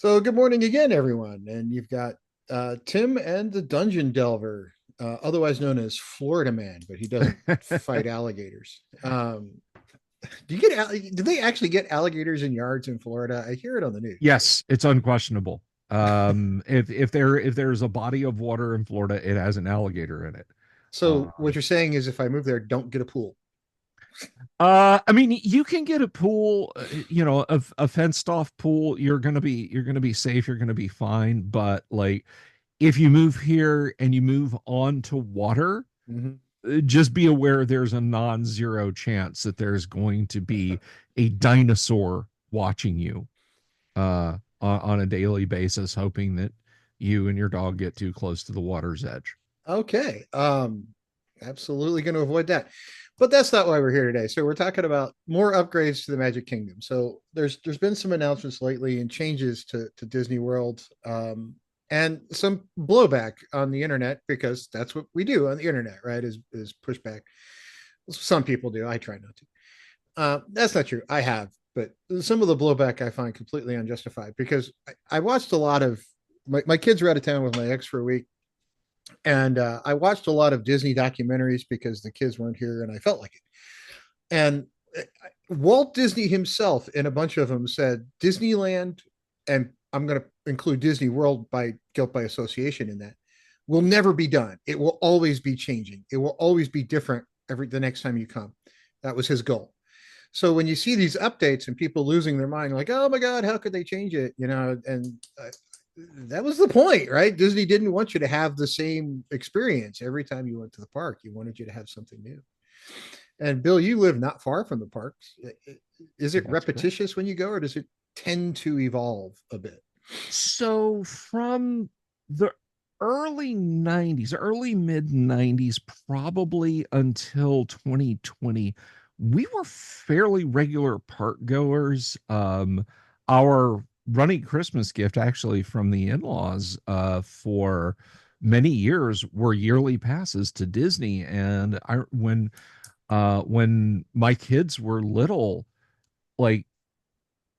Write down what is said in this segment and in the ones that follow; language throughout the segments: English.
So good morning again, everyone. And you've got Tim and the Dungeon Delver, otherwise known as Florida Man, but he doesn't fight alligators. Do they actually get alligators in yards in Florida? I hear it on the news. Yes, it's unquestionable. If there's a body of water in Florida, it has an alligator in it. So what Um, you're saying is if I move there, don't get a pool. I mean, you can get a pool, a fenced off pool. You're gonna be safe. You're gonna be fine. But like, if you move here and you move on to water, Mhm. just be aware there's a non-zero chance that there's going to be a dinosaur watching you on a daily basis, hoping that you and your dog get too close to the water's edge. Okay. Absolutely going to avoid that. But that's not why we're here today. So we're talking about more upgrades to the Magic Kingdom. So there's been some announcements lately and changes to Disney World, and some blowback on the internet because that's what we do on the internet, right? Is pushback. Some people do. I try not to. That's not true. I have, but some of the blowback I find completely unjustified because I watched a lot of my kids were out of town with my ex for a week, and I watched a lot of Disney documentaries because the kids weren't here, and I felt like it. And Walt Disney himself, in a bunch of them, said Disneyland, and I'm going to include Disney World by guilt by association in that, will never be done. It will always be changing. It will always be different the next time you come. That was his goal. So when you see these updates and people losing their mind, like, oh my God, how could they change it? And that was the point, right? Disney didn't want you to have the same experience every time you went to the park. You wanted you to have something new. And Bill, you live not far from the parks. Is it That's correct. repetitious when you go, or does it tend to evolve a bit? So from the early 90s, early mid 90s, probably until 2020, we were fairly regular park goers. Our running Christmas gift, actually, from the in-laws, for many years were yearly passes to Disney. And when my kids were little, like,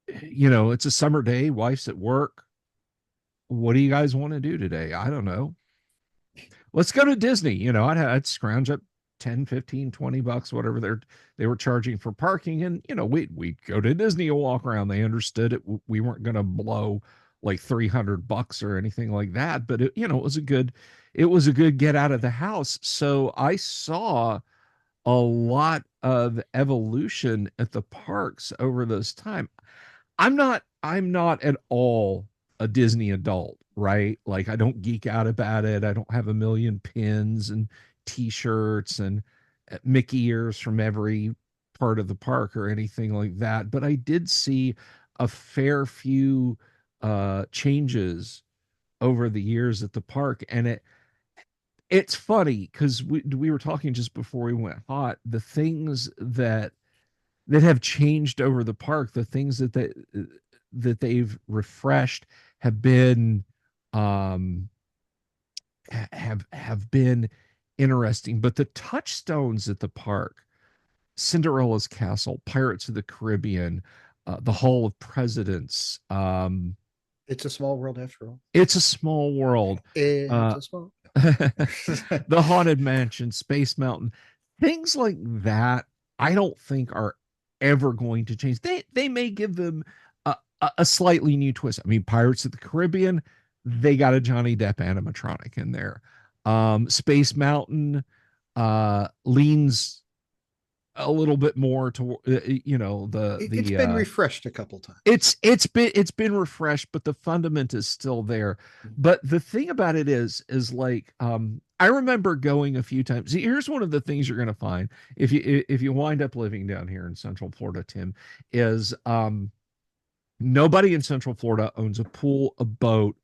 it's a summer day, wife's at work. What do you guys want to do today? I don't know. Let's go to Disney. I'd scrounge up 10, 15, $20, whatever they were charging for parking. And, we'd go to Disney and walk around. They understood it. We weren't going to blow like $300 or anything like that. But it was a good get out of the house. So I saw a lot of evolution at the parks over this time. I'm not at all a Disney adult, right? Like, I don't geek out about it. I don't have a million pins and t-shirts and Mickey ears from every part of the park or anything like that. But I did see a fair few changes over the years at the park. And it's funny because we were talking just before we went hot, the things that have changed over the park, the things that they've refreshed have been um have been interesting. But the touchstones at the park, Cinderella's Castle, Pirates of the Caribbean, the Hall of Presidents, It's a small world after all. It's a Small World, It's uh a small. the Haunted Mansion, Space Mountain, things like that. I don't think are ever going to change. They may give them a slightly new twist. I mean, Pirates of the Caribbean, they got a Johnny Depp animatronic in there. Space Mountain leans a little bit more to It's the been refreshed a couple times. it's been refreshed, but the fundament is still there. But the thing about it is like, I remember going a few times. See, here's one of the things you're going to find if you wind up living down here in Central Florida, Tim, is nobody in Central Florida owns a pool, a boat,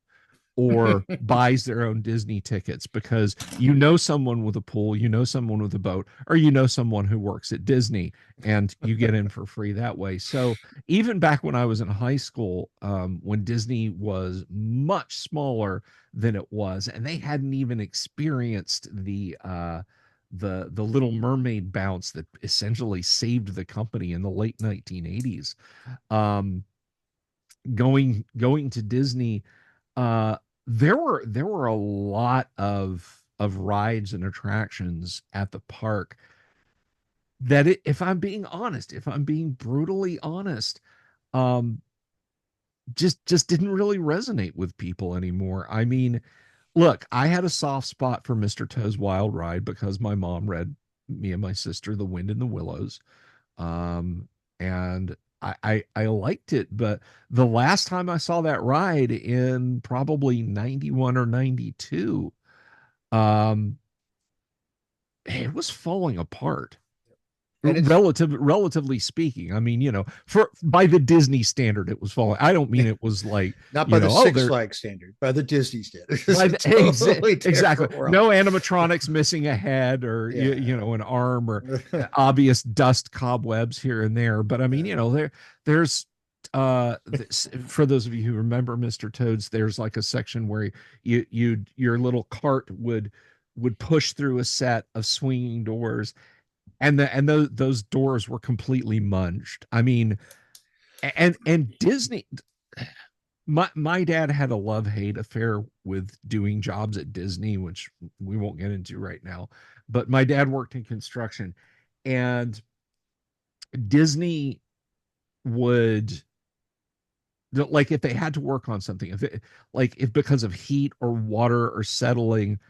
or buys their own Disney tickets, because someone with a pool, someone with a boat, or someone who works at Disney, and you get in for free that way. So even back when I was in high school, when Disney was much smaller than it was, and they hadn't even experienced the Little Mermaid bounce that essentially saved the company in the late 1980s. Um, going to Disney, uh, there were a lot of rides and attractions at the park that if I'm being honest, if I'm being brutally honest, um, just didn't really resonate with people anymore. I mean, look, I had a soft spot for Mr. Toad's Wild Ride because my mom read me and my sister The Wind in the Willows. Um, and I liked it, but the last time I saw that ride in probably 91 or 92, um, it was falling apart. And it's Relatively speaking, I mean, for by the Disney standard, it was falling. I don't mean it was like, not by the oh, Six they're Flags standard, by the Disney standard. It's by a the totally exactly different world. no animatronics missing a head or Yeah. an arm or obvious dust cobwebs here and there. But I mean, Yeah. there's for those of you who remember Mr. Toad's, there's like a section where your little cart would push through a set of swinging doors, and those doors were completely munged. I mean, and Disney, my dad had a love-hate affair with doing jobs at Disney, which we won't get into right now. But my dad worked in construction, and Disney would, like, if they had to work on something, if because of heat or water or settling,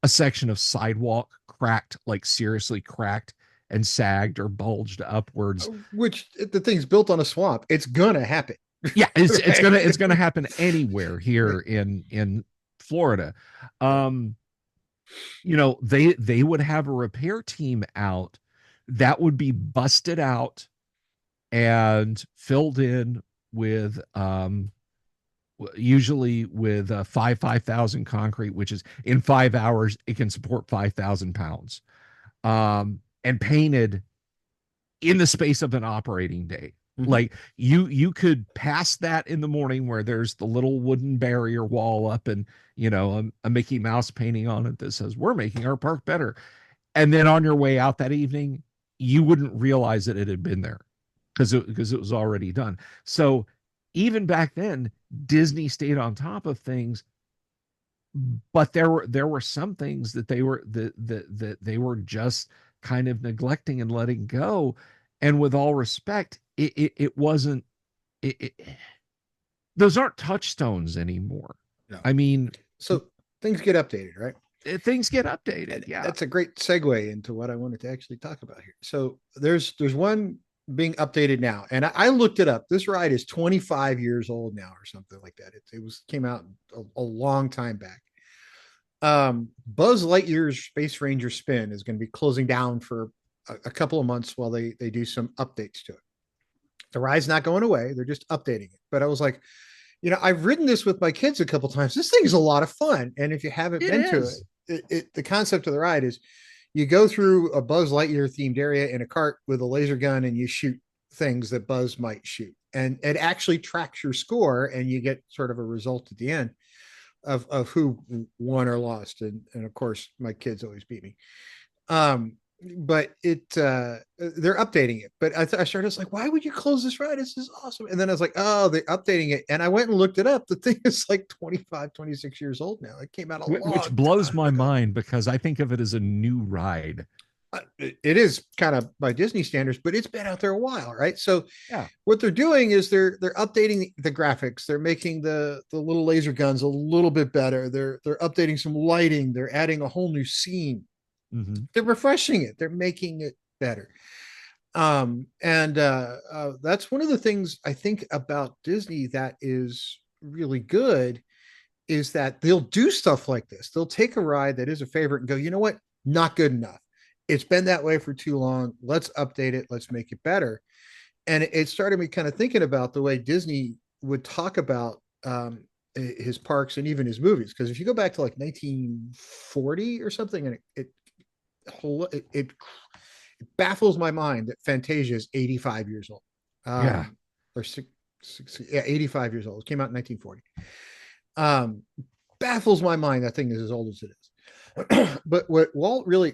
a section of sidewalk cracked, like seriously cracked and sagged or bulged upwards. Which the thing's built on a swamp. It's gonna happen. Yeah, it's Right? gonna happen anywhere here in Florida. Um, they would have a repair team out that would be busted out and filled in with usually with 5,000 concrete, which is in 5 hours it can support 5,000 pounds, and painted in the space of an operating day. Mhm. Like, you could pass that in the morning where there's the little wooden barrier wall up, and a Mickey Mouse painting on it that says we're making our park better. And then on your way out that evening, you wouldn't realize that it had been there because it was already done. So even back then, Disney stayed on top of things, but there were some things that they were just kind of neglecting and letting go. And with all respect, it wasn't it, those aren't touchstones anymore. No. I mean, So things get updated, right? things get updated. And Yeah. that's a great segue into what I wanted to actually talk about here. So there's one being updated now, and I looked it up. This ride is 25 years old now, or something like that. It was came out a long time back. Buzz Lightyear's Space Ranger Spin is going to be closing down for a couple of months while they do some updates to it. The ride's not going away; they're just updating it. But I was like, I've ridden this with my kids a couple times. This thing is a lot of fun, and if you haven't It been to is. the concept of the ride is you go through a Buzz Lightyear themed area in a cart with a laser gun, and you shoot things that Buzz might shoot, and it actually tracks your score, and you get sort of a result at the end of who won or lost, and of course my kids always beat me. Um, but they're updating it. But I started like, why would you close this ride? This is awesome. And then I was like, oh, they're updating it. And I went and looked it up. The thing is like 25, 26 years old now. It came out a Which long blows time my ago. mind because I think of it as a new ride. It is kind of by Disney standards, but it's been out there a while, right? So Yeah. what they're doing is they're updating the graphics. They're making the little laser guns a little bit better. They're updating some lighting. They're adding a whole new scene. Mm-hmm. They're refreshing it. They're making it better. And that's one of the things I think about Disney that is really good is that they'll do stuff like this. They'll take a ride that is a favorite and go, you know what? Not good enough. It's been that way for too long. Let's update it. Let's make it better. And it started me kind of thinking about the way Disney would talk about his parks and even his movies. Because if you go back to like 1940 or something, and it baffles my mind that Fantasia is 85 years old. Yeah. Or yeah, 85 years old. It came out in 1940. Um, baffles my mind that thing is as old as it is. But what Walt really,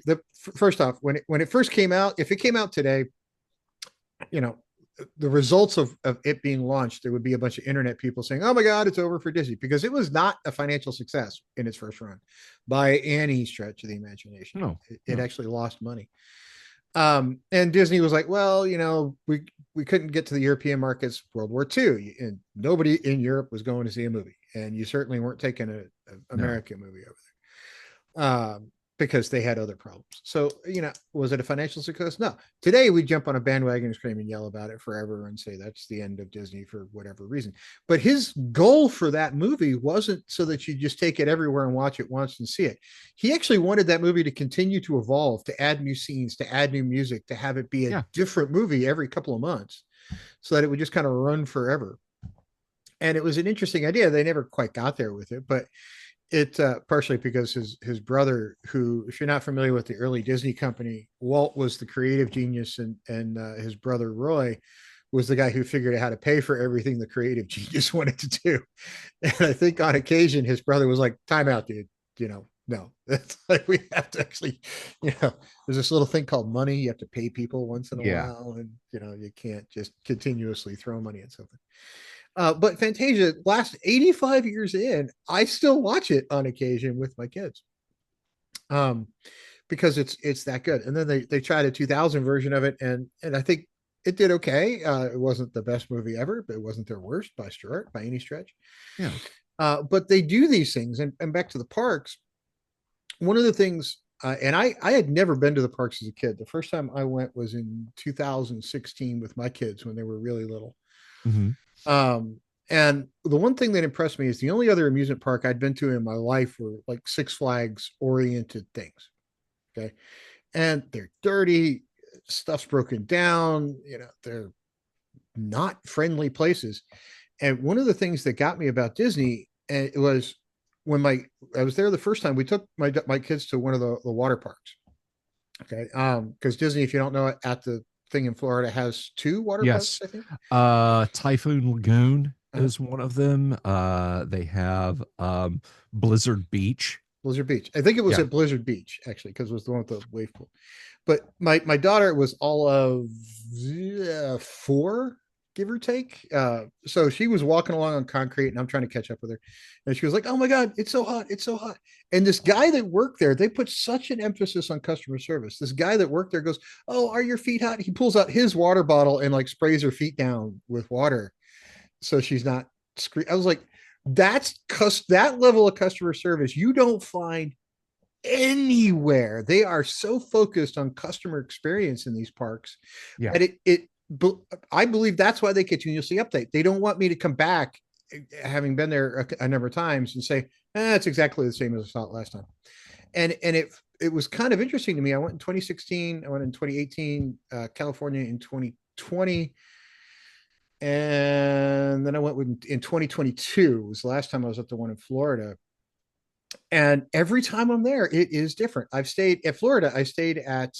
first off, when it first came out, if it came out today, you know, the results of it being launched, there would be a bunch of internet people saying, "Oh my God, it's over for Disney," because it was not a financial success in its first run by any stretch of the imagination. No, It no. actually lost money. And Disney was like, "Well, we couldn't get to the European markets, World War II, and nobody in Europe was going to see a movie, and you certainly weren't taking a No. American movie over because they had other problems. So, was it a financial success? No. Today, we jump on a bandwagon and scream and yell about it forever and say that's the end of Disney for whatever reason. But his goal for that movie wasn't so that you just take it everywhere and watch it once and see it. He actually wanted that movie to continue to evolve, to add new scenes, to add new music, to have it be a Yeah. different movie every couple of months so that it would just kind of run forever. And it was an interesting idea. They never quite got there with it, but it partially because his brother, who, if you're not familiar with the early Disney company, Walt was the creative genius, and his brother Roy was the guy who figured out how to pay for everything the creative genius wanted to do. And I think on occasion his brother was like, "Time out, dude. No, it's like we have to actually, there's this little thing called money. You have to pay people once in a Yeah. while, and you can't just continuously throw money at something." But Fantasia, last 85 years in, I still watch it on occasion with my kids. Um, because it's that good. And then they tried a 2000 version of it, and I think it did okay. It wasn't the best movie ever, but it wasn't their worst by any stretch. Yeah. But they do these things, and back to the parks. One of the things, and I had never been to the parks as a kid. The first time I went was in 2016 with my kids when they were really little. Hmm. Um, and the one thing that impressed me is the only other amusement park I'd been to in my life were like Six Flags oriented things. Okay. And they're dirty, stuff's broken down, they're not friendly places. And one of the things that got me about Disney, and it was when I was there the first time, we took my kids to one of the water parks. Okay. Because Disney, if you don't know it, at the thing in Florida has two water parks, Yes. I think. Typhoon Lagoon Uh-huh. is one of them. They have Blizzard Beach. Blizzard Beach. I think it was Yeah. at Blizzard Beach actually, because it was the one with the wave pool. But my daughter was all of 4, give or take. So she was walking along on concrete, and I'm trying to catch up with her, and she was like, "Oh my God, it's so hot, it's so hot!" And this guy that worked there, they put such an emphasis on customer service. This guy that worked there goes, "Oh, are your feet hot?" He pulls out his water bottle and like sprays her feet down with water, so she's not. I was like, that level of customer service you don't find anywhere. They are so focused on customer experience in these parks Yeah. that I believe that's why they continuously update. They don't want me to come back, having been there a number of times, and say, it's exactly the same as I saw it last time. And it was kind of interesting to me. I went in 2016, I went in 2018, California in 2020, and then I went in 2022. It was the last time I was at the one in Florida. And every time I'm there, it is different. I've stayed at Florida. I stayed at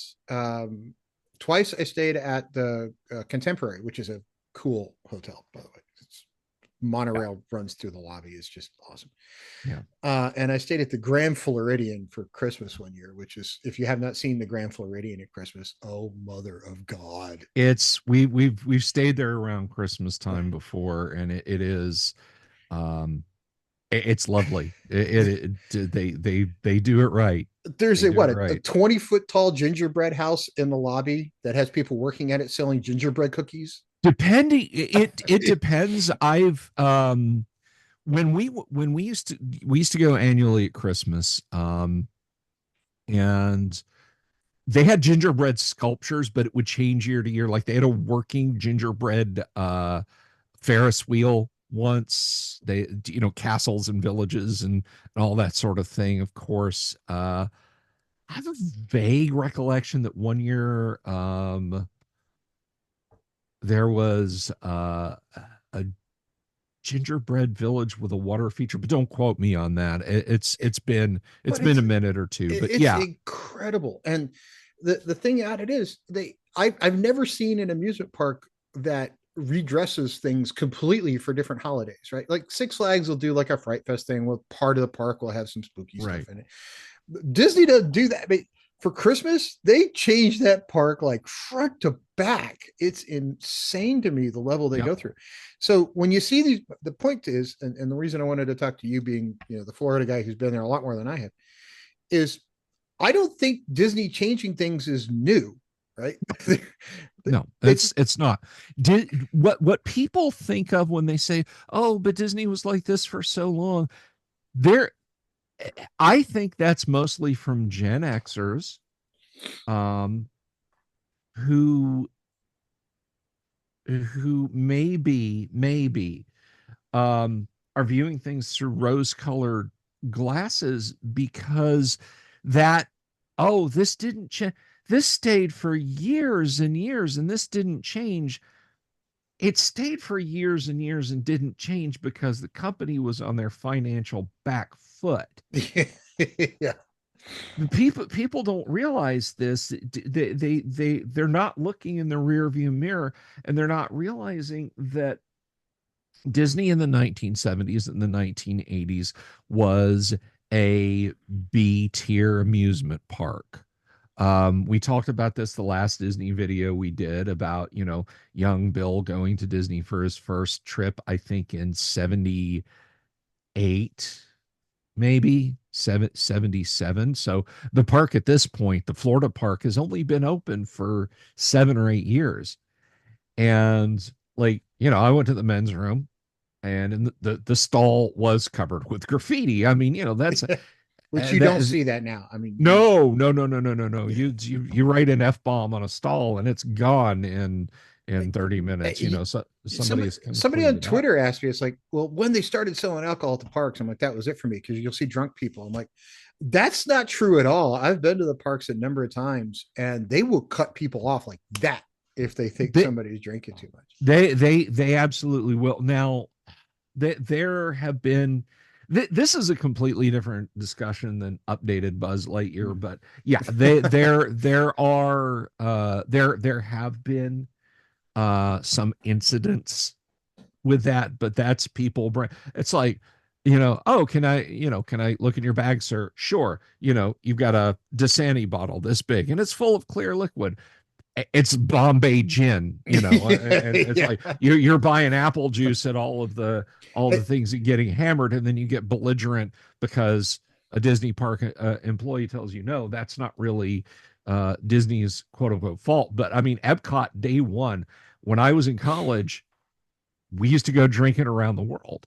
twice. I stayed at the Contemporary, which is a cool hotel, by the way. It's Yeah. monorail runs through the lobby. It's just awesome. Yeah. And I stayed at the Grand Floridian for Christmas one year, which is, if you have not seen the Grand Floridian at Christmas, oh mother of God. It's we've stayed there around Christmas time before, and it is it's lovely. They do it right. There's They do it a right. 20-foot tall gingerbread house in the lobby that has people working at it selling gingerbread cookies. Depending, it depends. I've when we used to go annually at Christmas, and they had gingerbread sculptures, but it would change year to year. Like they had a working gingerbread Ferris wheel once. They, castles and villages and all that sort of thing. Of course, I have a vague recollection that one year there was a gingerbread village with a water feature, but don't quote me on that. It's But been a minute or two, but it's yeah. incredible. And the thing at it is, I've never seen an amusement park that redresses things completely for different holidays, right? Like Six Flags will do like a Fright Fest thing, where part of the park will have some spooky Right. stuff in it. Disney doesn't do that. for Christmas, they changed that park like front to back. It's insane to me the level they Yep. go through. So when you see these, the point is, and the reason I wanted to talk to you being, the Florida guy who's been there a lot more than I have, is I don't think Disney changing things is new, right? No, it's it's not. What people think of when they say, "Oh, but Disney was like this for so long." There, I think that's mostly from Gen Xers, um, who maybe are viewing things through rose-colored glasses because that, oh, this didn't change. This stayed for years and years, and this didn't change. It stayed for years and years and didn't change because the company was on their financial back foot. yeah. The people don't realize this. They're not looking in the rear view mirror, and they're not realizing that Disney in the 1970s and the 1980s was a B tier amusement park. We talked about this the last Disney video we did about, young Bill going to Disney for his first trip, I think in 78, maybe 77. So the park at this point, the Florida park, has only been open for 7 or 8 years. And like, I went to the men's room, and in the stall was covered with graffiti. I mean, that's Which you that don't is see that now. I mean, no, no, no, no, no, no, no. You write an F bomb on a stall and it's gone in 30 minutes. So somebody has come and somebody cleaned on it up. Twitter asked me, it's like, well, when they started selling alcohol at the parks, I'm like, that was it for me because you'll see drunk people. I'm like, that's not true at all. I've been to the parks a number of times and they will cut people off like that if they think They somebody's drinking too much. they absolutely will. Now, there have been this is a completely different discussion than updated Buzz Lightyear, but yeah, there have been some incidents with that, but that's people bring. It's like, oh, can I look in your bag, sir? Sure. You've got a Dasani bottle this big and it's full of clear liquid. It's Bombay gin, and it's yeah. like you're buying apple juice at all the things and getting hammered, and then you get belligerent because a Disney park employee tells you no, that's not really Disney's quote unquote fault. But I mean, Epcot day one, when I was in college, we used to go drinking around the world.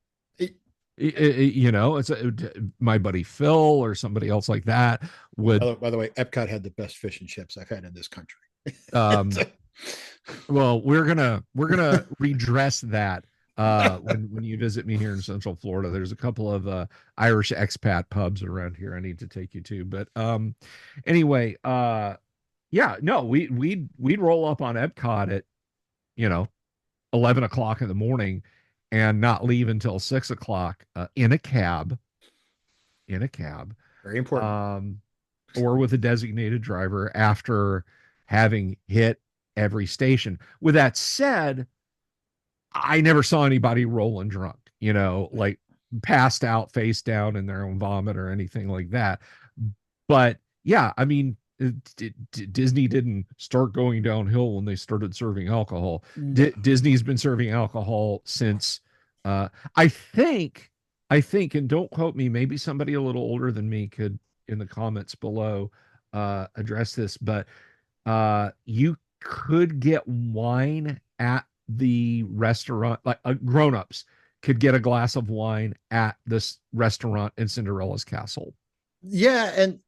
It's my buddy Phil or somebody else like that would. By the way, Epcot had the best fish and chips I've had in this country. um Well, we're gonna redress that when you visit me here in Central Florida. There's a couple of Irish expat pubs around here I need to take you to. But anyway, yeah, no, we'd roll up on Epcot at, you know 11 o'clock in the morning and not leave until 6 o'clock in a cab, Very important. or with a designated driver after having hit every station. With that said, I never saw anybody rolling drunk, like passed out face down in their own vomit or anything like that. But yeah, I mean, Disney didn't start going downhill when they started serving alcohol. No. Disney's been serving alcohol since, uh, I think, and don't quote me, maybe somebody a little older than me could in the comments below address this, but you could get wine at the restaurant, like grown-ups could get a glass of wine at this restaurant in Cinderella's castle. Yeah, and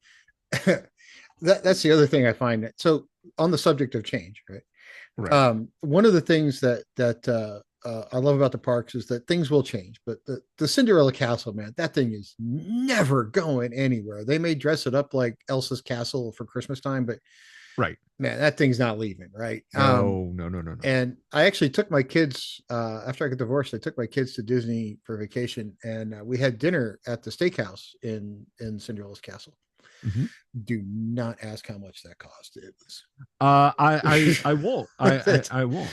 that's the other thing I find. So on the subject of change, right? Right. One of the things that I love about the parks is that things will change, but the Cinderella Castle, man, that thing is never going anywhere. They may dress it up like Elsa's castle for Christmas time, but Right. man, that thing's not leaving, right? No, no, no, no, no. And I actually took my kids after I got divorced. I took my kids to Disney for vacation, and we had dinner at the steakhouse in Cinderella's castle. Mhm. Do not ask how much that cost. It was I won't. I won't.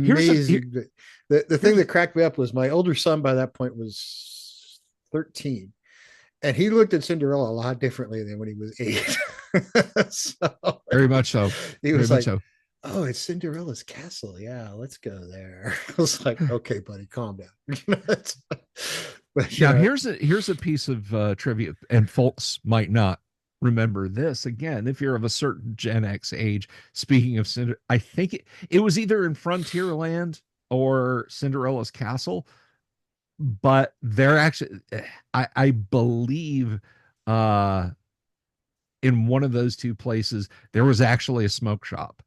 Here's a here, amazing. The thing that cracked me up was my older son by that point was 13, and he looked at Cinderella a lot differently than when he was 8. So Very much so. he Very was much like, so. "Oh, it's Cinderella's castle. Yeah, let's go there." I was like, "Okay, buddy, calm down." But Now here's a piece of trivia, and folks might not remember this. Again, if you're of a certain Gen X age, speaking of Cinder, I think it was either in Frontierland or Cinderella's Castle, but they're actually, I believe, uh in one of those two places there was actually a smoke shop.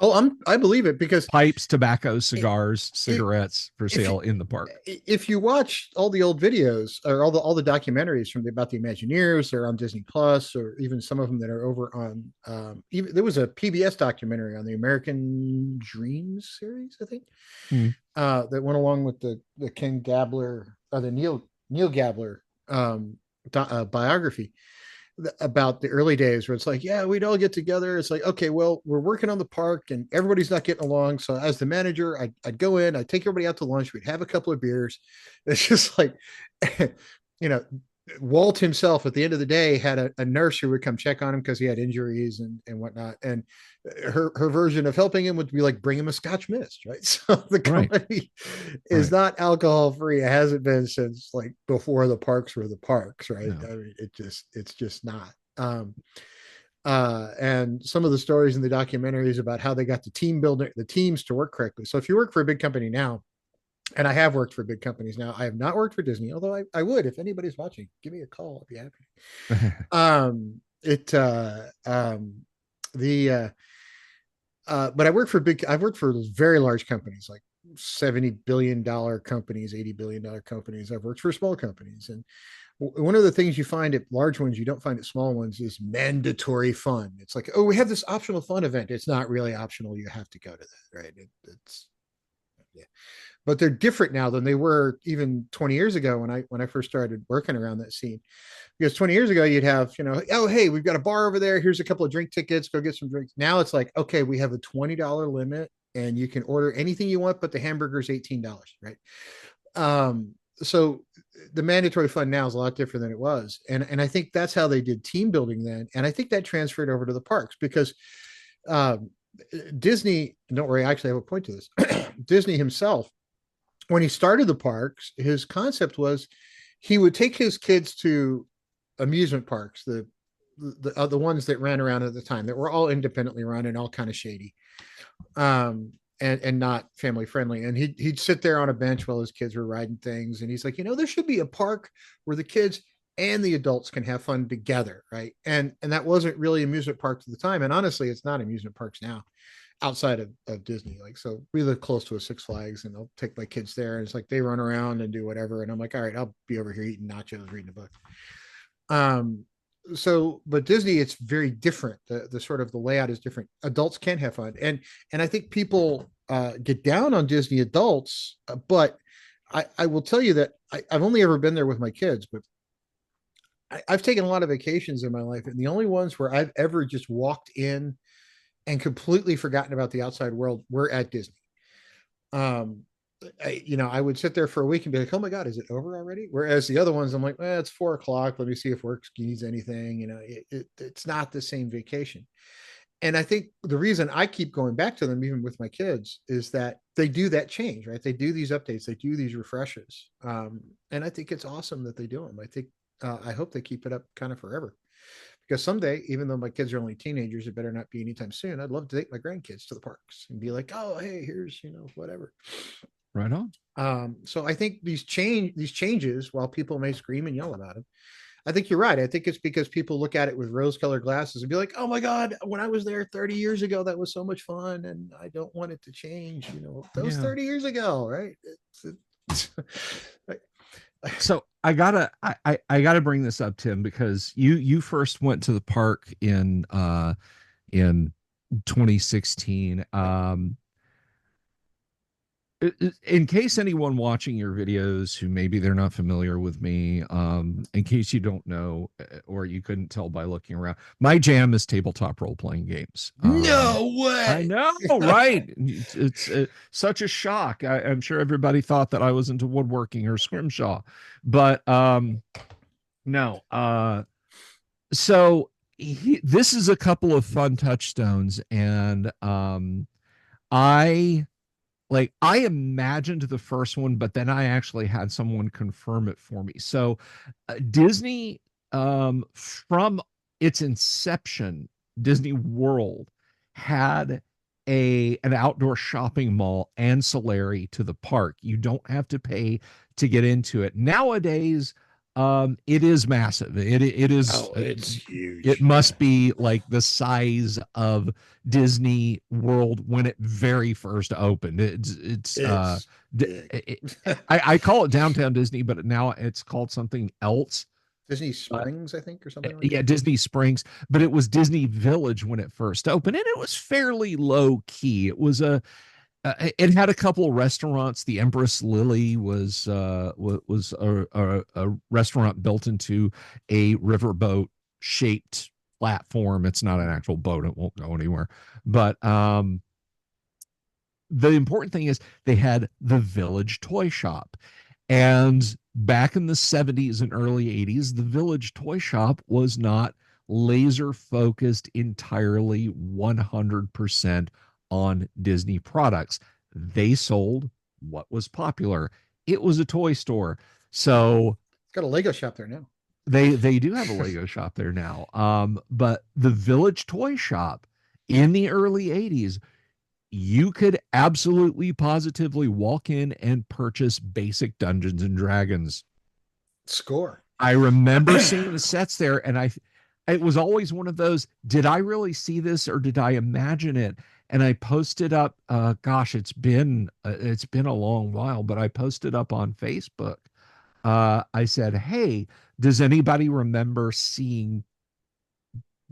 oh, I believe it because Pipes, tobacco, it, cigars, it, cigarettes for if you sale in the park. if you watch all the old videos or all the documentaries about the Imagineers, or on Disney Plus, or even some of them that are over on even there was a PBS documentary on the American Dreams series, I think, Hmm. that went along with the Ken Gabler or the Neil Gabler biography about the early days, where it's like, yeah, we'd all get together. It's like, okay, well, we're working on the park and everybody's not getting along. So as the manager, I'd go in, I'd take everybody out to lunch. We'd have a couple of beers. It's just like, you know, Walt himself at the end of the day had a nurse who would come check on him because he had injuries and whatnot. And her version of helping him would be like, bring him a Scotch mist, right? So the Right, company is right. not alcohol free. It hasn't been since like before the parks were the parks, right? No. I mean, it's just not. And some of the stories in the documentaries about how they got the teams to work correctly. So if you work for a big company now, and I have worked for big companies now, I have not worked for Disney, although I would, if anybody's watching, give me a call. I'd be happy. It the But I've worked for very large companies, like $70 billion companies, $80 billion companies. I've worked for small companies, and one of the things you find at large ones you don't find at small ones is mandatory fun. It's like, oh, we have this optional fun event. It's not really optional. You have to go to that, right? It's Yeah, but they're different now than they were even 20 years ago when I first started working around that scene. Because 20 years ago, you'd have, oh, hey, we've got a bar over there. Here's a couple of drink tickets. Go get some drinks. Now it's like, okay, we have a $20 limit and you can order anything you want, but the hamburger's $18, right? So the mandatory fund now is a lot different than it was. And I think that's how they did team building then. And I think that transferred over to the parks because um, Disney, don't worry, I actually have a point to this. Disney himself, when he started the parks, his concept was he would take his kids to amusement parks, the ones that ran around at the time that were all independently run and all kind of shady, and not family friendly. And he'd sit there on a bench while his kids were riding things, and he's like, there should be a park where the kids and the adults can have fun together, right? And that wasn't really amusement parks at the time, and honestly, it's not amusement parks now outside of Disney. Like, so we live close to a Six Flags, and I'll take my kids there, and it's like they run around and do whatever, and I'm like, all right, I'll be over here eating nachos, reading a book. Um, but Disney, it's very different. The sort of the layout is different. Adults can have fun, and I think people get down on Disney adults, but I will tell you that I've only ever been there with my kids, but I've taken a lot of vacations in my life, and the only ones where I've ever just walked in and completely forgotten about the outside world were at Disney. Um, I would sit there for a week and be like, "Oh my God, is it over already?" Whereas the other ones, I'm like, "It's 4 o'clock. Let me see if work needs anything." It's not the same vacation. And I think the reason I keep going back to them, even with my kids, is that they do that change, right? They do these updates, they do these refreshes, and I think it's awesome that they do them. I hope they keep it up kind of forever. Because someday, even though my kids are only teenagers, it better not be anytime soon. I'd love to take my grandkids to the parks and be like, "Oh, hey, here's whatever." Right on. So I think these changes, while people may scream and yell about them, I think you're right. I think it's because people look at it with rose-colored glasses and be like, "Oh my God, when I was there 30 years ago, that was so much fun, and I don't want it to change." That was Yeah. 30 years ago, right? It's So I gotta bring this up, Tim, because you first went to the park in 2016. right. In case anyone watching your videos who maybe they're not familiar with me, in case you don't know, or you couldn't tell by looking around, my jam is tabletop role playing games. No I way. know, right? It's such a shock. I'm sure everybody thought that I was into woodworking or scrimshaw, but no. So this is a couple of fun touchstones, and I I imagined the first one, but then I actually had someone confirm it for me. So Disney, from its inception, Disney World had an outdoor shopping mall ancillary to the park. You don't have to pay to get into it. Nowadays, it is massive. It is Oh, it's it huge. Yeah. must be like the size of Disney World when it very first opened. It's It's big. it, I call it Downtown Disney, but now it's called something else. Disney Uh, Springs, I think, or something like yeah, that. Disney Springs, but it was Disney Village when it first opened, and it was fairly low key. It was it had a couple of restaurants. The Empress Lily was a restaurant built into a riverboat shaped platform. It's not an actual boat; it won't go anywhere. But the important thing is they had the Village Toy Shop, and back in the 70s and early 80s, the Village Toy Shop was not laser focused entirely 100% on Disney products. They sold what was popular. It was a toy store. So It's got a Lego shop there now. they do have a Lego shop there now. But the Village Toy Shop in the early 80s, you could absolutely positively walk in and purchase basic Dungeons and Dragons. Score. I remember seeing the sets there, and it was always one of those, did I really see this or did I imagine it? And I posted up, gosh, it's been a long while, but I posted up on Facebook. I said, hey, does anybody remember seeing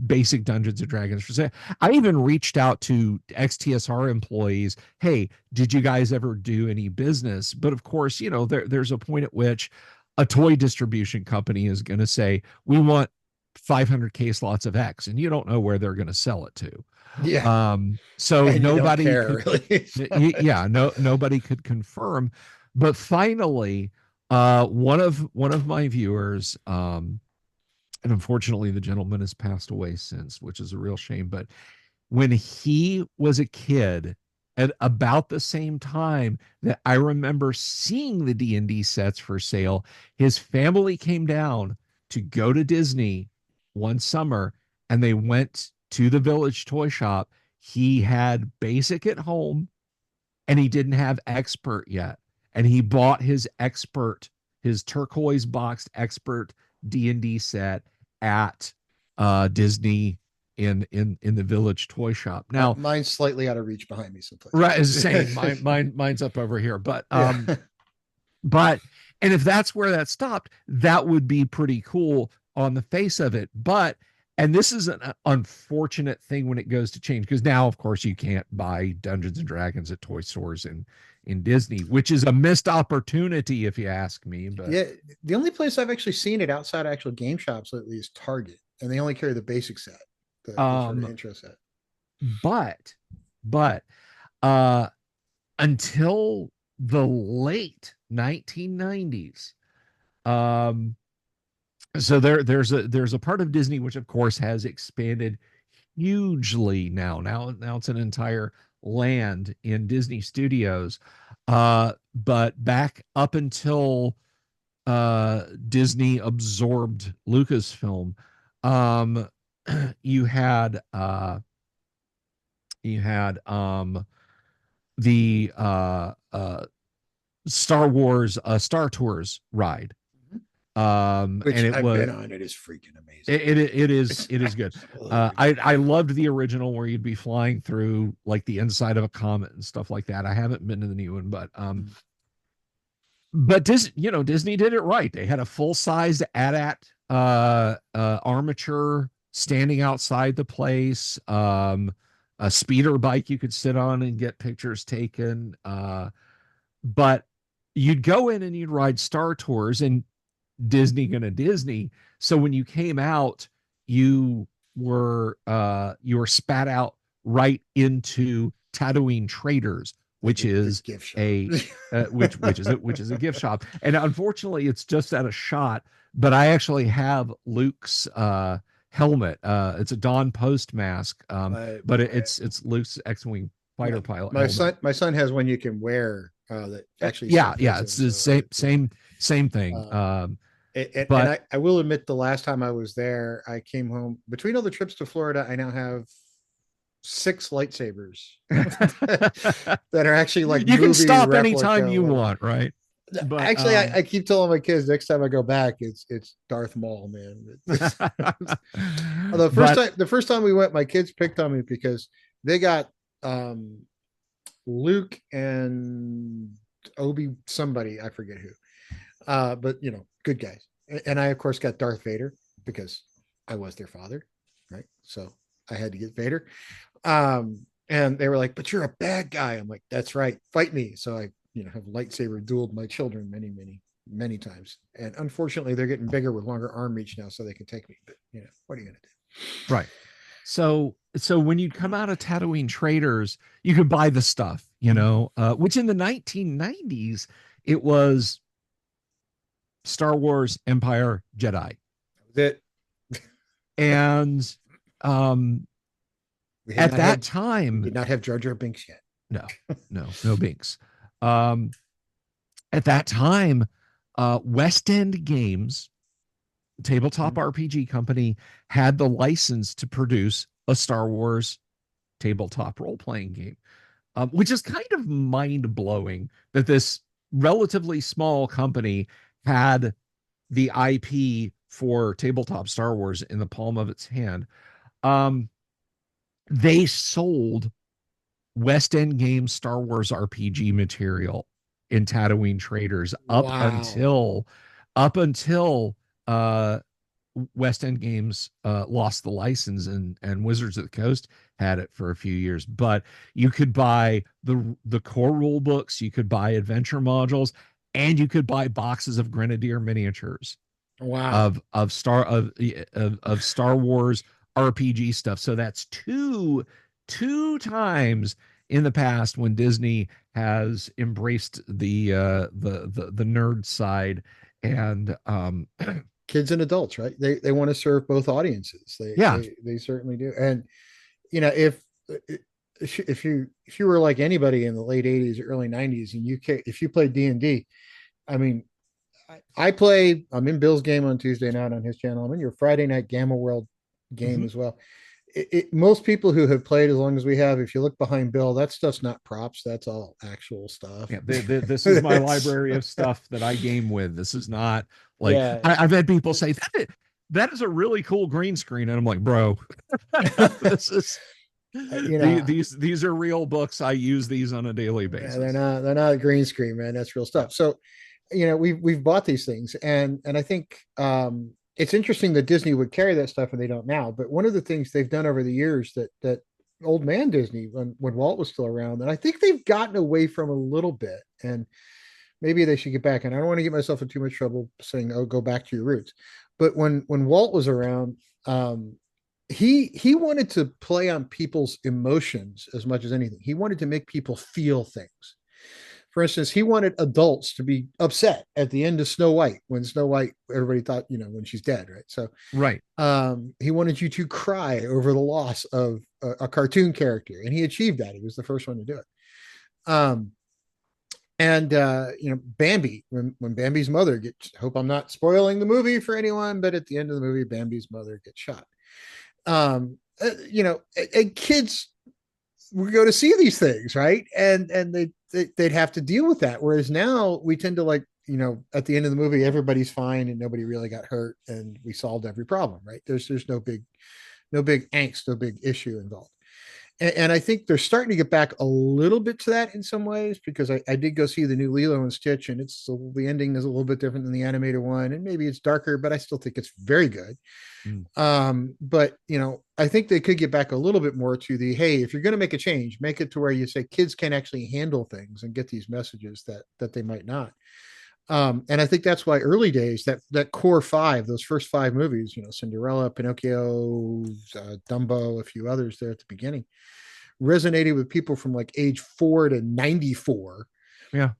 basic Dungeons and Dragons for sale? I even reached out to XTSR employees. Hey, did you guys ever do any business? But of course, there's a point at which a toy distribution company is going to say, we want 500K slots of X, and you don't know where they're going to sell it to. Yeah. So And you don't nobody care could, really. yeah, nobody could confirm. But finally, one of my viewers, and unfortunately the gentleman has passed away since, which is a real shame, but when he was a kid at about the same time that I remember seeing the D&D sets for sale, his family came down to go to Disney one summer, and they went to the Village Toy Shop. He had basic at home, and he didn't have expert yet, and he bought his turquoise boxed expert D&D set at Disney in the Village Toy Shop. Now, Mine's slightly out of reach behind me someplace. right, as same, mine's up over here, but Yeah. but and if that's where that stopped, that would be pretty cool on the face of it. But and this is an unfortunate thing when it goes to change, because now, of course, you can't buy Dungeons and Dragons at toy stores in Disney, which is a missed opportunity, if you ask me. But Yeah. The only place I've actually seen it outside actual game shops lately is Target, and they only carry the basic set, the sort of um, intro set. but but uh, until the late 1990s, um, so there's a part of Disney which, of course, has expanded hugely now. Now it's an entire land in Disney Studios. But back up until Disney absorbed Lucasfilm, um, you had the Star Wars Star Tours ride. And Which it I've was been on. It is freaking amazing. it is good. Absolutely I ridiculous. loved the original where you'd be flying through like the inside of a comet and stuff like that. I haven't been to the new one, but Disney did it right. They had a full sized AT-AT armature standing outside the place, a speeder bike you could sit on and get pictures taken. But you'd go in and you'd ride Star Tours, and Disney gonna Disney. So when you came out, you you were spat out right into Tatooine Traders, which The is gift shop. a which is a gift shop. And unfortunately, it's just out of shot. But I actually have helmet. It's a Don Post mask, My but it's Luke's X-wing fighter my pilot my helmet. son has one you can wear that actually still Yeah, fits yeah, him. it's the So same thing. um, and But I will admit the last time I was there, I came home between all the trips to Florida. I now have six lightsabers that are actually like you can movie stop anytime replica, you whatever. want, right? But Actually, I keep telling my kids next time I go back, it's Darth Maul, man. Although but the first time we went, my kids picked on me because they got um, Luke and Obi somebody, I forget who. But you know, good guys. And I of course got Darth Vader because I was their father, right? So I had to get Vader. And they were like, "But you're a bad guy." I'm like, "That's right, fight me." So I, you know, have lightsaber dueled my children many times. And unfortunately, they're getting bigger with longer arm reach now, so they can take me. But you know, what are you gonna do? right. So when you'd come out of Tatooine Traders, you could buy the stuff, which in the 1990s it was Star Wars, Empire, Jedi. That And um we had at not that had we did time, not have Jar Jar Binks yet. no Binks. Um at that time, West End Games, tabletop Mhm. RPG company, had the license to produce a Star Wars tabletop role-playing game, which is kind of mind-blowing that this relatively small company had the IP for tabletop Star Wars in the palm of its hand. Um, they sold West End Games Star Wars RPG material in Tatooine Traders Wow. up until uh West End Games lost the license, and Wizards of the Coast had it for a few years. But you could buy the core rule books, you could buy adventure modules, and you could buy boxes of Grenadier miniatures Wow. of Star Wars RPG stuff. So that's two times in the past when Disney has embraced the nerd side. And Kids and adults, right? They want to serve both audiences. yeah, They certainly do. And you know, if you were like anybody in the late 80s, early 90s, and if you played D&D, I mean, I play. I'm in Bill's game on Tuesday night on his channel. I'm in your Friday night Gamma World game mhm. as well. Most people who have played as long as we have, if you look behind Bill, that stuff's not props. That's all actual stuff. Yeah, this is my library of stuff that I game with. This is not like Yeah, I've had people say that is a really cool green screen, and I'm like, bro, this is you know, these are real books. I use these on a daily yeah, basis. they're not green screen, man. That's real Yeah. stuff. So, you know, we've bought these things, and I think it's interesting that Disney would carry that stuff and they don't now. But one of the things they've done over the years that old man Disney, when Walt was still around, and I think they've gotten away from a little bit, and maybe they should get back. And I don't want to get myself in too much trouble saying, "Oh, go back to your roots." But when Walt was around, he wanted to play on people's emotions as much as anything. He wanted to make people feel things. For instance, he wanted adults to be upset at the end of Snow White when Snow White, everybody thought, you know, when she's dead, right? So Right. he wanted you to cry over the loss of a cartoon character, and he achieved that. He was the first one to do it. Um, and you know, Bambi, when Bambi's mother gets, hope I'm not spoiling the movie for anyone, but at the end of the movie, Bambi's mother gets shot. You know, and kids would go to see these things, right? And they'd have to deal with that. Whereas now we tend to like, you know, at the end of the movie, everybody's fine and nobody really got hurt, and we solved every problem, right? There's no big angst, no big issue involved. And I think they're starting to get back a little bit to that in some ways, because I did go see the new Lilo and Stitch, and the ending is a little bit different than the animated one, and maybe it's darker, but I still think it's very good. Mm. But you know, I think they could get back a little bit more to the, hey, if you're going to make a change, make it to where you say kids can actually handle things and get these messages that they might not. And I think that's why early days, that core five, those first five movies, you know, Cinderella, Pinocchio, Dumbo, a few others there at the beginning, resonated with people from like age 4 to 94, Yeah.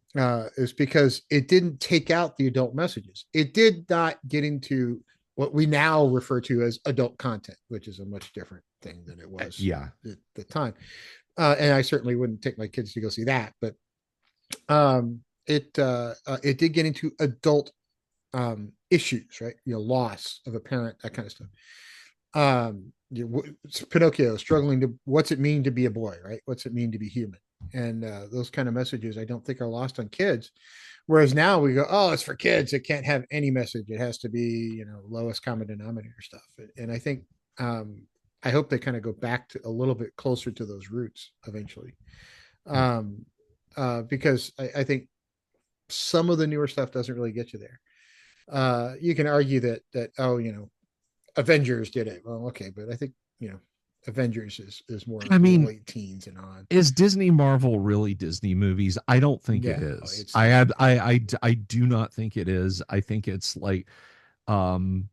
is because it didn't take out the adult messages. It did not get into what we now refer to as adult content, which is a much different thing than it was Yeah. at the time. And I certainly wouldn't take my kids to go see that, but it did get into adult issues, right? Loss of a parent, that kind of stuff. Pinocchio struggling to what's it mean to be a boy, right? What's it mean to be human? And those kind of messages, I don't think are lost on kids. Whereas now we go, oh, it's for kids. It can't have any message. It has to be, lowest common denominator stuff. And I think, I hope they kind of go back to a little bit closer to those roots eventually. Um, because I think some of the newer stuff doesn't really get you there. You can argue that oh, Avengers did it. Well, okay, but I think Avengers is more I mean, late teens and on. is Disney Marvel really Disney movies? I don't think it Yeah, is. it's not. I do not think it is. I think it's like, um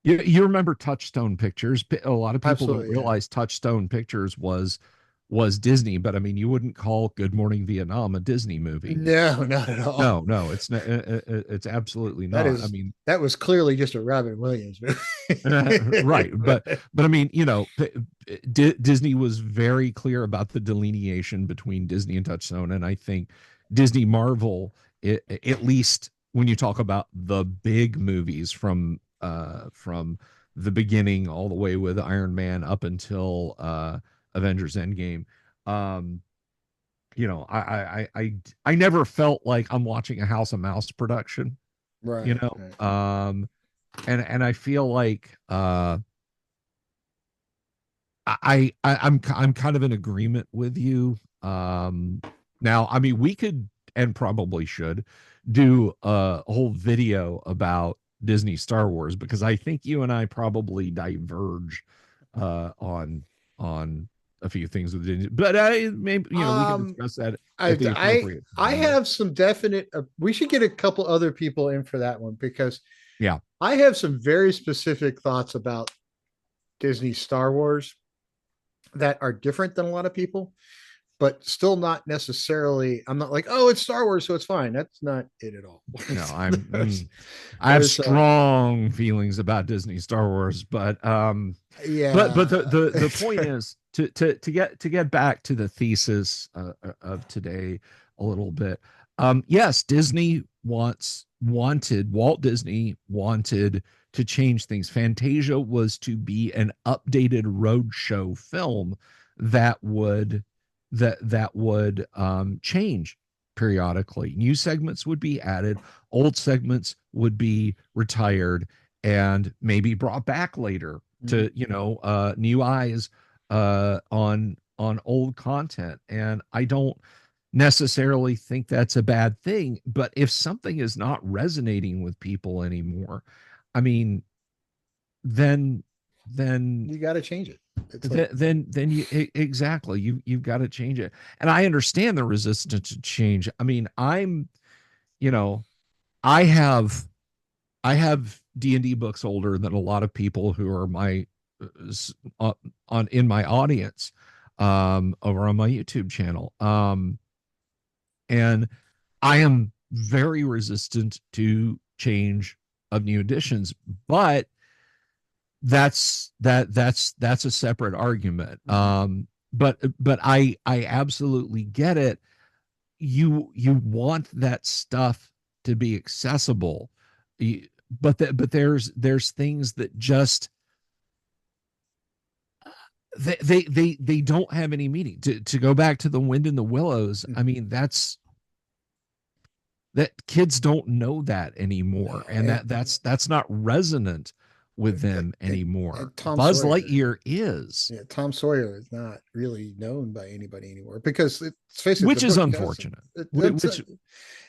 you remember Touchstone Pictures. A lot of people don't Absolutely, yeah. realize Touchstone Pictures was Disney, but I mean, you wouldn't call Good Morning Vietnam a Disney movie. No, not at all. No, it's not, it's absolutely That not. I is mean, that was clearly just a Robin Williams right, movie. but I mean, Disney was very clear about the delineation between Disney and Touchstone, and I think Disney Marvel, at least when you talk about the big movies from the beginning all the way with Iron Man up until Avengers Endgame. um I never felt like I'm watching a House of Mouse production, you Right, know. right. And I feel like I'm kind of in agreement with you. Now, I mean, we could and probably should do a whole video about Disney Star Wars, because I think you and I probably diverge on a few things with Disney. But I maybe we can Um, discuss that I at the I appropriate I time. But have some definite. We should get a couple other people in for that one because yeah, I have some very specific thoughts about Disney Star Wars that are different than a lot of people, but still not necessarily. I'm not like, oh, it's Star Wars, so it's fine. That's not it at all. no, there's, I have there's strong feelings about Disney Star Wars, but yeah. the point is to get back to the thesis of today a little bit. Yes, Walt Disney wanted to change things. Fantasia was to be an updated roadshow film that would change periodically. New segments would be added, old segments would be retired and maybe brought back later to new eyes on old content. And I don't necessarily think that's a bad thing, but if something is not resonating with people anymore, I mean, then then You got to change it. It's like, then exactly, you've got to change it. And I understand the resistance to change. I mean, you know i have I have D&D books older than a lot of people who are my on in my audience, over on my YouTube channel. And I am very resistant to change of new editions, but that's a separate argument. mhm. But I absolutely get it. You want that stuff to be accessible. But there's things that just they don't have any meaning. To go back to the Wind in the Willows, I Mhm. mean, that kids don't know that anymore, No, and that's not resonant with them and, anymore. and Tom Buzz Sawyer. Lightyear is, Yeah, Tom Sawyer is not really known by anybody anymore because let's face it, the which is book does. unfortunate. It's Which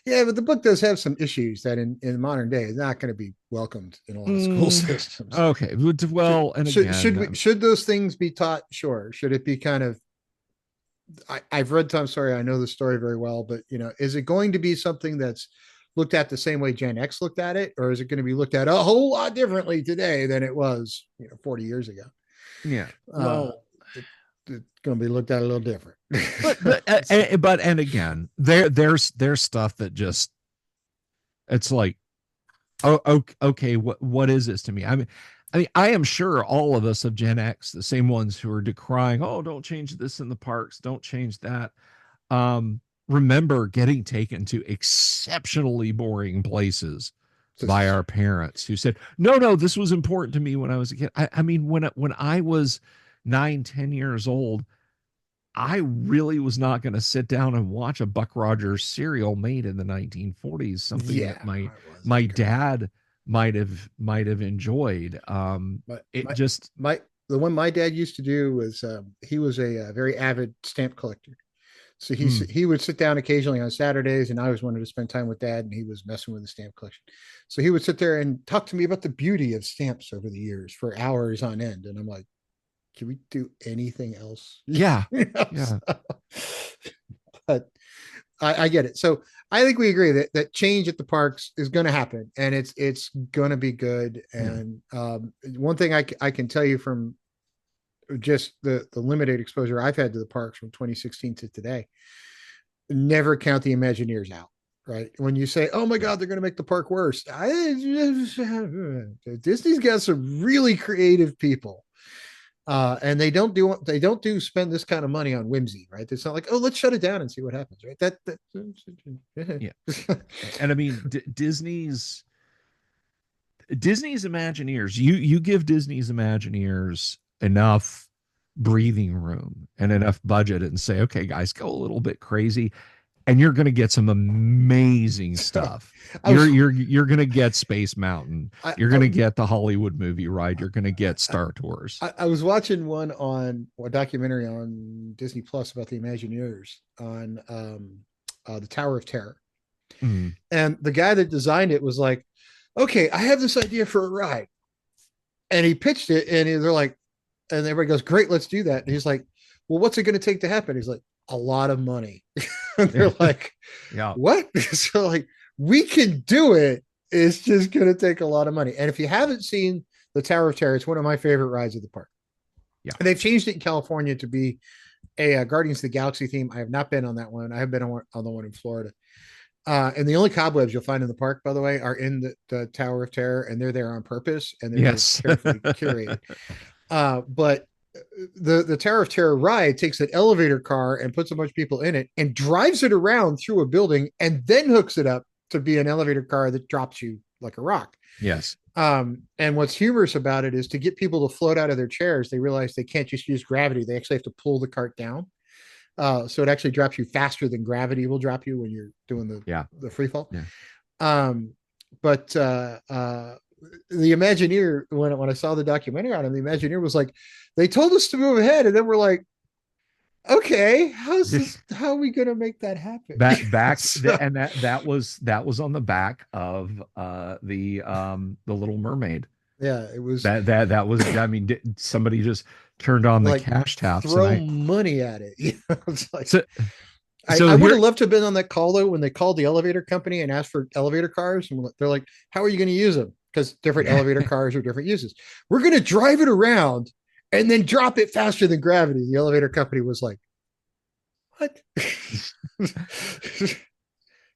yeah, but the book does have some issues that in modern day is not going to be welcomed in a lot of school mm, systems. okay, well, and again, Should those things be taught? Sure. Should it be kind of? I've read Tom Sawyer. I know the story very well, but is it going to be something that's looked at the same way Gen X looked at it, or is it going to be looked at a whole lot differently today than it was 40 years ago? yeah, Uh, well, it, it's going to be looked at a little different. but and again, there's stuff that just, it's like, Oh, okay. What is this to me? I mean, I am sure all of us of Gen X, the same ones who are decrying, oh, don't change this in the parks, don't change that. Remember getting taken to exceptionally boring places by Just our parents who said, no, no, this was important to me when I was a kid. I mean, when I was 9, 10 years old, I really was not going to sit down and watch a Buck Rogers serial made in the 1940s, something that yeah, my I wasn't my gonna. dad might have enjoyed. But It just my the one my dad used to do was he was a very avid stamp collector. So mm, he would sit down occasionally on Saturdays, and I always wanted to spend time with Dad, and he was messing with the stamp collection. So he would sit there and talk to me about the beauty of stamps over the years for hours on end, and I'm like, can we do anything else? yeah, You know, yeah, but I get it. So I think we agree that change at the parks is going to happen, and it's going to be good. yeah. And one thing I can tell you from just the limited exposure I've had to the parks from 2016 to today, never count the Imagineers out. Right when you say, "Oh my Yeah. God, they're going to make the park worse," Disney's got some really creative people, and they don't do spend this kind of money on whimsy, right? It's not like, oh, let's shut it down and see what happens, right? Yeah. And I mean, Disney's Imagineers. You give Disney's Imagineers enough breathing room and enough budget and say, okay, guys, go a little bit crazy, and you're going to get some amazing So stuff. I You're was you're you're going to get Space Mountain. I, You're going I to get the Hollywood movie ride. You're going to get Star Tours. I was watching one on a documentary on Disney Plus about the Imagineers on the Tower of Terror, Mm, and the guy that designed it was like, "Okay, I have this idea for a ride," and he pitched it, and they're like, and everybody goes, "Great, let's do that." And he's like, "Well, what's it going to take to happen?" He's like, "A lot of money." And they're like, yeah. "What?" So like, we can do it. It's just going to take a lot of money. And if you haven't seen the Tower of Terror, it's one of my favorite rides of the park. Yeah. And they've changed it in California to be a Guardians of the Galaxy theme. I have not been on that one. I have been on the one in Florida. And the only cobwebs you'll find in the park, by the way, are in the Tower of Terror, and they're there on purpose, and they're very Yes. carefully curated. But the Tower of Terror ride takes an elevator car and puts a bunch of people in it and drives it around through a building and then hooks it up to be an elevator car that drops you like a rock. Yes. And what's humorous about it is to get people to float out of their chairs, they realize they can't just use gravity. They actually have to pull the cart down. So it actually drops you faster than gravity will drop you when you're doing Yeah. the free fall. Yeah. Um, but the Imagineer, when I saw the documentary on him, the Imagineer was like, they told us to move ahead, and then we're like, okay, how are we gonna make that happen? Back So, and that was on the back of the Little Mermaid. yeah, it was That was, I mean, somebody just turned on the like cash taps, and throw I money at it. It's like so I so would have here loved to have been on that call though when they called the elevator company and asked for elevator cars, and they're like, "How are you going to use them?" Because different elevator cars are different uses. We're going to drive it around and then drop it faster than gravity. The elevator company was like, "What?"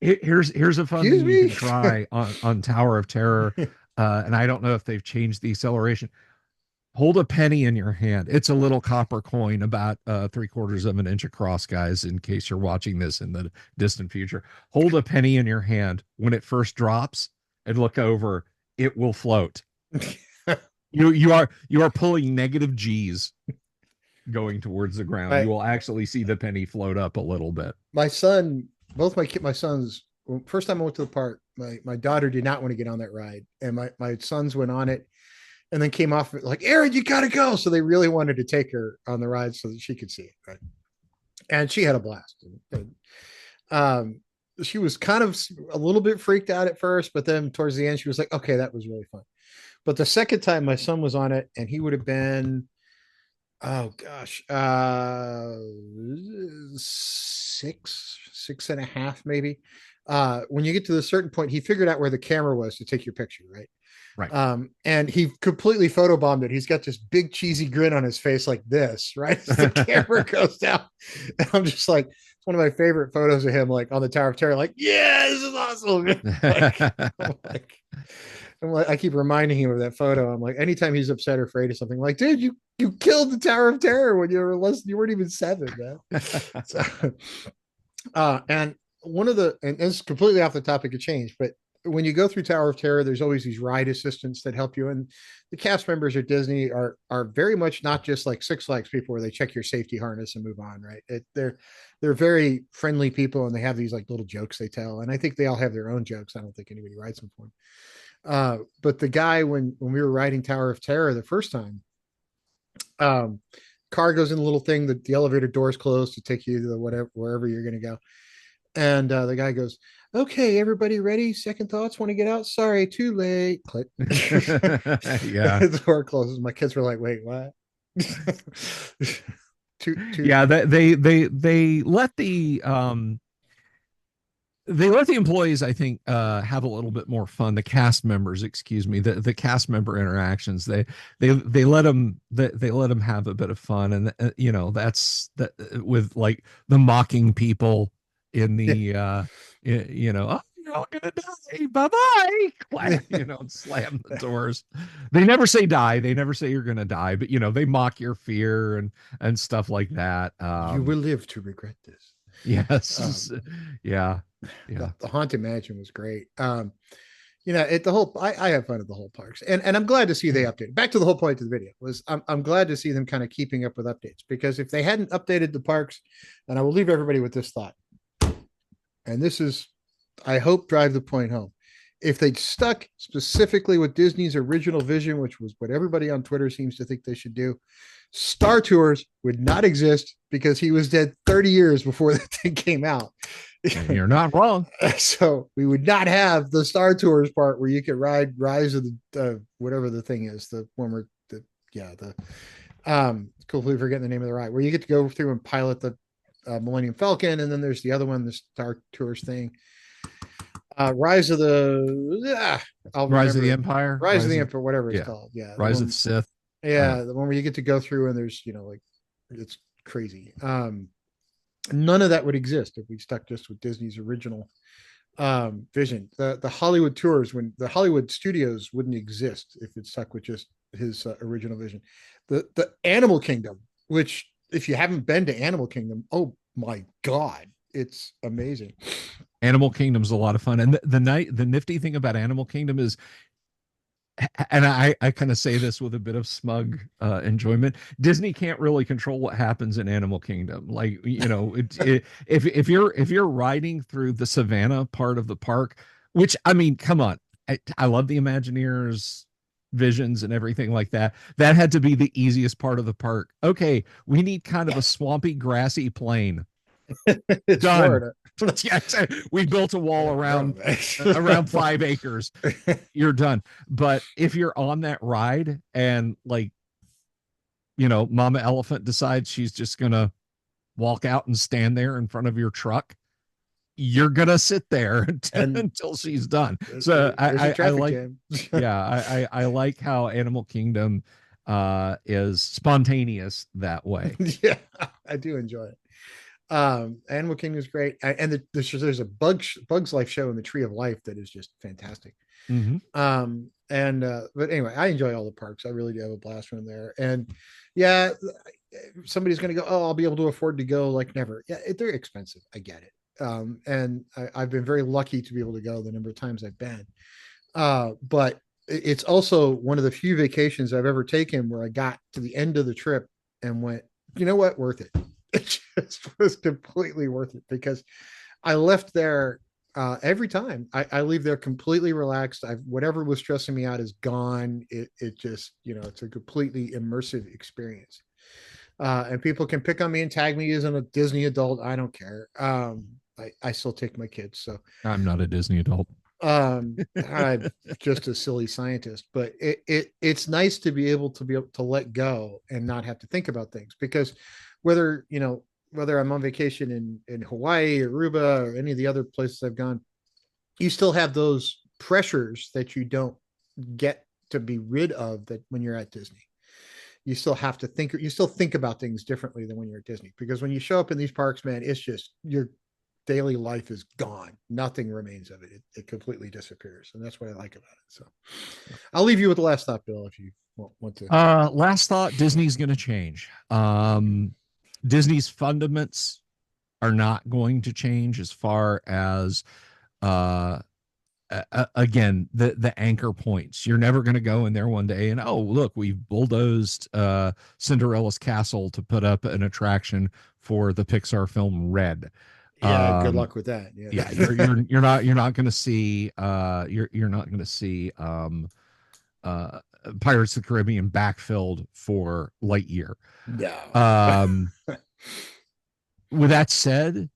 here's a fun Excuse thing you me. can try on Tower of Terror, and I don't know if they've changed the acceleration. Hold a penny in your hand. It's a little copper coin about 3/4 of an inch across, guys, in case you're watching this in the distant future. Hold a penny in your hand when it first drops and look over. It will float. You are pulling negative G's going towards the ground. my You will actually see the penny float up a little bit. my son, both my sons. First time I went to the park, my daughter did not want to get on that ride, and my sons went on it and then came off like, Aaron, you gotta go. So they really wanted to take her on the ride so that she could see it. Right. And she had a blast. Um, she was kind of a little bit freaked out at first, but then towards the end, she was like, okay, that was really fun. But the second time my son was on it, and he would have been, oh gosh, six and a half, maybe. When you get to the certain point, he figured out where the camera was to take your picture, right? Right. And he completely photobombed it. He's got this big cheesy grin on his face like this, right? As the camera goes down. And I'm just like, one of my favorite photos of him, like on the Tower of Terror, like, yeah, this is awesome. like, I'm like, I keep reminding him of that photo. I'm like, anytime he's upset or afraid of something, like, dude, you killed the Tower of Terror when you were less, you weren't even 7, man. So, and one of the, and it's completely off the topic of change, but when you go through Tower of Terror, there's always these ride assistants that help you. And the cast members at Disney are very much not just like Six Flags people where they check your safety harness and move on, right? They're very friendly people, and they have these like little jokes they tell. And I think they all have their own jokes. I don't think anybody writes them for them. But the guy, when we were riding Tower of Terror the first time, um, car goes in the little thing, the elevator doors closed to take you to the whatever wherever you're going to go. And the guy goes, "Okay, everybody ready? Second thoughts? Want to get out? Sorry, too late." Click. Yeah. The door closes. My kids were like, "Wait, what?" Too. Yeah, they let the employees, I think, have a little bit more fun. The cast members, excuse me, the cast member interactions, they let them they let them have a bit of fun. And that's that with like the mocking people in Yeah. the oh, you're all gonna die, bye bye, and slam the doors. They never say die, they never say you're gonna die, but they mock your fear and stuff like that. You will live to regret this. Yes. Um, Yeah. Yeah. the Haunted Mansion was great. The whole I have fun at the whole parks, and I'm glad to see they updated. Back to the whole point of the video was I'm glad to see them kind of keeping up with updates, because if they hadn't updated the parks, and I will leave everybody with this thought, and this is, I hope, drive the point home. If they'd stuck specifically with Disney's original vision, which was what everybody on Twitter seems to think they should do, Star Tours would not exist, because he was dead 30 years before the thing came out. And you're not wrong. So we would not have the Star Tours part where you could ride Rise of the whatever the thing is, the one where the completely forgetting the name of the ride, where you get to go through and pilot the Millennium Falcon, and then there's the other one, the Star Tours thing. Rise of the I'll Rise of remember the it. Empire. Rise of the Emperor, whatever it's Yeah. called. Yeah, Rise of Sith. yeah, the one where you get to go through and there's like, it's crazy. None of that would exist if we stuck just with Disney's original vision. The Hollywood tours, when the Hollywood studios wouldn't exist if it stuck with just his original vision. The Animal Kingdom, which if you haven't been to Animal Kingdom, oh my god, it's amazing. Animal Kingdom's a lot of fun. And the nifty thing about Animal Kingdom is, and I kind of say this with a bit of smug enjoyment, Disney can't really control what happens in Animal Kingdom. Like, if you're riding through the savannah part of the park, which, I mean, come on, I love the Imagineers visions and everything like that. That had to be the easiest part of the park. Okay, we need kind of a swampy, grassy plain. It's Done. Florida. Yeah, we built a wall around 5 acres. You're done. But if you're on that ride and, like, Mama Elephant decides she's just gonna walk out and stand there in front of your truck, you're gonna sit there until she's done. So I like, yeah, I like how Animal Kingdom is spontaneous that way. Yeah, I do enjoy it. Animal Kingdom is great, and there's a Bugs Life show in the Tree of Life that is just fantastic. Mm-hmm. And but anyway, I enjoy all the parks. I really do have a blast from there. And yeah, somebody's going to go, oh, I'll be able to afford to go, like, never. Yeah, they're expensive. I get it. And I've been very lucky to be able to go the number of times I've been. But it's also one of the few vacations I've ever taken where I got to the end of the trip and went, you know what, worth it. It just was completely worth it, because I left there every time I leave there completely relaxed. Whatever was stressing me out is gone. It just, it's a completely immersive experience. And people can pick on me and tag me as a Disney adult. I don't care. I still take my kids. So I'm not a Disney adult. I'm just a silly scientist, but it's nice to be able to let go and not have to think about things, because whether I'm on vacation in Hawaii or Aruba or any of the other places I've gone, you still have those pressures that you don't get to be rid of that when you're at Disney. you still have to think, you still think about things differently than when you're at Disney. Because when you show up in these parks, man, it's just your daily life is gone. Nothing remains of it. It completely disappears. And that's what I like about it. So I'll leave you with the last thought, Bill, if you want to. Last thought, Disney's going to change. Disney's fundaments are not going to change as far as uh again the anchor points. You're never going to go in there one day and, oh look, we've bulldozed Cinderella's castle to put up an attraction for the Pixar film Red. Yeah, good luck with that. Yeah. Yeah, you're not going to see you're not going to see uh Pirates of the Caribbean backfilled for Lightyear. No. um with that said,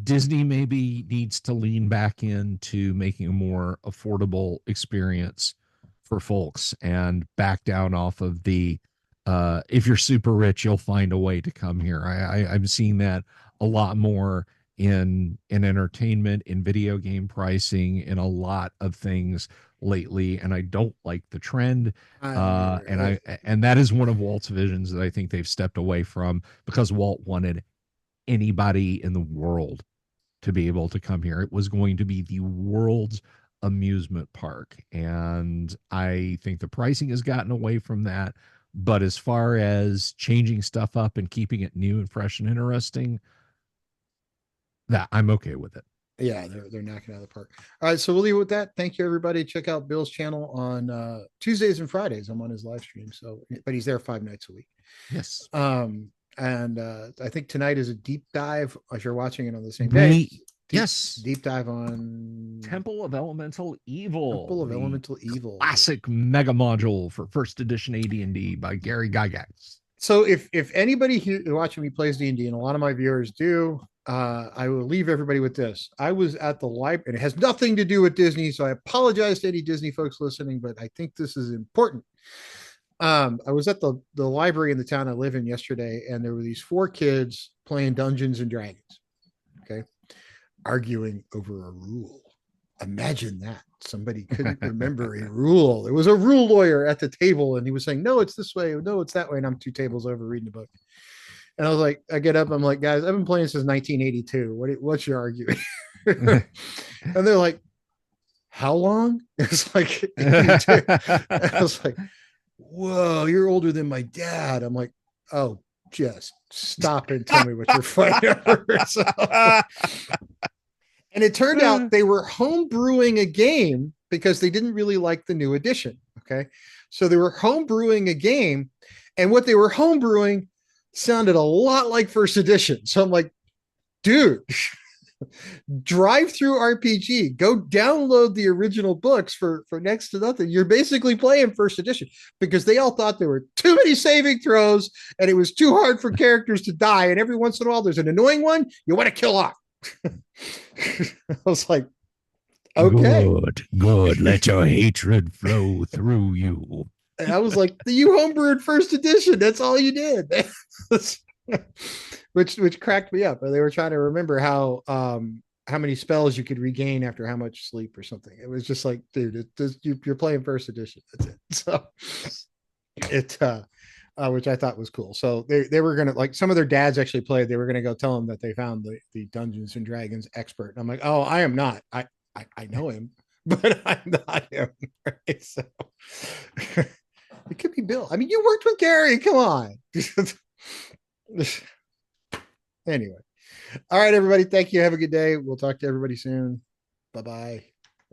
Disney maybe needs to lean back into making a more affordable experience for folks and back down off of the if you're super rich, you'll find a way to come here. I'm seeing that a lot more in entertainment, in video game pricing, in a lot of things lately, and I don't like the trend. And that is one of Walt's visions that I think they've stepped away from, because Walt wanted anybody in the world to be able to come here. It was going to be the world's amusement park. And I think the pricing has gotten away from that. But as far as changing stuff up and keeping it new and fresh and interesting, that I'm okay with it. Yeah, they're knocking out of the park. All right, so we'll leave it with that. Thank you, everybody. Check out Bill's channel on Tuesdays and Fridays. I'm on his live stream, so but he's there 5 nights a week. Yes. And I think tonight is a deep dive, as you're watching it on the same day. Yes. Deep dive on Temple of Elemental Evil. Temple of Elemental Evil. Classic mega module for first edition AD&D by Gary Gygax. So if anybody here watching me plays D&D, and a lot of my viewers do, I will leave everybody with this. I was at the library, and it has nothing to do with Disney, so I apologize to any Disney folks listening, but I think this is important. I was at the library in the town I live in yesterday, and there were these 4 kids playing Dungeons and Dragons. Okay. Arguing over a rule. Imagine that. Somebody couldn't remember a rule. There was a rule lawyer at the table, and he was saying, no, it's this way. No, it's that way. And I'm 2 tables over reading a book. And I was like, I get up. I'm like, guys, I've been playing since 1982. What's your argument? And they're like, how long? It's like, 82. I was like, whoa, you're older than my dad. I'm like, oh, just stop and tell me what you're fighting over. So, and it turned out they were home brewing a game because they didn't really like the new edition. Okay. So they were home brewing a game, and what they were home brewing sounded a lot like first edition. So I'm like, dude, drive through RPG, go download the original books for next to nothing. You're basically playing first edition, because they all thought there were too many saving throws and it was too hard for characters to die. And every once in a while, there's an annoying one you want to kill off. I was like, okay, good. Let your hatred flow through you. And I was like, you homebrewed first edition. That's all you did. which cracked me up. They were trying to remember how many spells you could regain after how much sleep or something. It was just like, dude, you're playing first edition. That's it. So it which I thought was cool. So they were gonna, like, some of their dads actually played. They were gonna go tell them that they found the Dungeons and Dragons expert. And I'm like, oh, I am not. I know him, but I'm not him. Right? So it could be Bill. I mean, you worked with Gary. Come on. Anyway. All right, everybody. Thank you. Have a good day. We'll talk to everybody soon. Bye-bye.